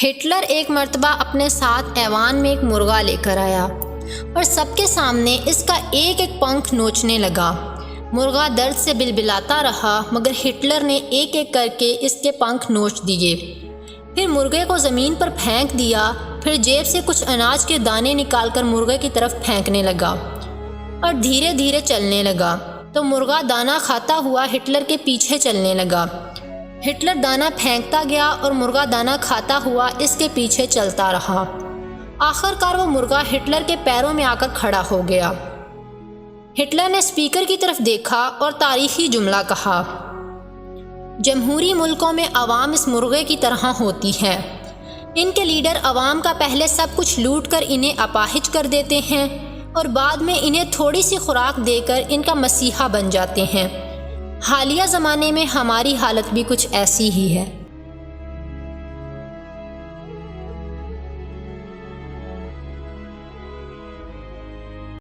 Hitler ایک مرتبہ اپنے ساتھ ایوان میں ایک مرغا لے کر آیا اور سب کے سامنے اس کا ایک ایک پنکھ نوچنے لگا۔ مرغا درد سے بلبلاتا رہا مگر ہٹلر نے ایک ایک کر کے اس کے پنکھ نوچ دیے۔ پھر مرغے کو زمین پر پھینک دیا، پھر جیب سے کچھ اناج کے دانے نکال کر مرغے کی طرف پھینکنے لگا اور دھیرے دھیرے چلنے لگا تو مرغا دانا کھاتا ہوا ہٹلر کے پیچھے چلنے لگا۔ ہٹلر دانا پھینکتا گیا اور مرغا دانا کھاتا ہوا اس کے پیچھے چلتا رہا۔ آخر کار وہ مرغا ہٹلر کے پیروں میں آ کر کھڑا ہو گیا۔ ہٹلر نے اسپیکر کی طرف دیکھا اور تاریخی جملہ کہا، جمہوری ملکوں میں عوام اس مرغے کی طرح ہوتی ہے۔ ان کے لیڈر عوام کا پہلے سب کچھ لوٹ کر انہیں اپاہج کر دیتے ہیں اور بعد میں انہیں تھوڑی سی خوراک دے کر ان کا مسیحا بن جاتے ہیں۔ حالیہ زمانے میں ہماری حالت بھی کچھ ایسی ہی ہے۔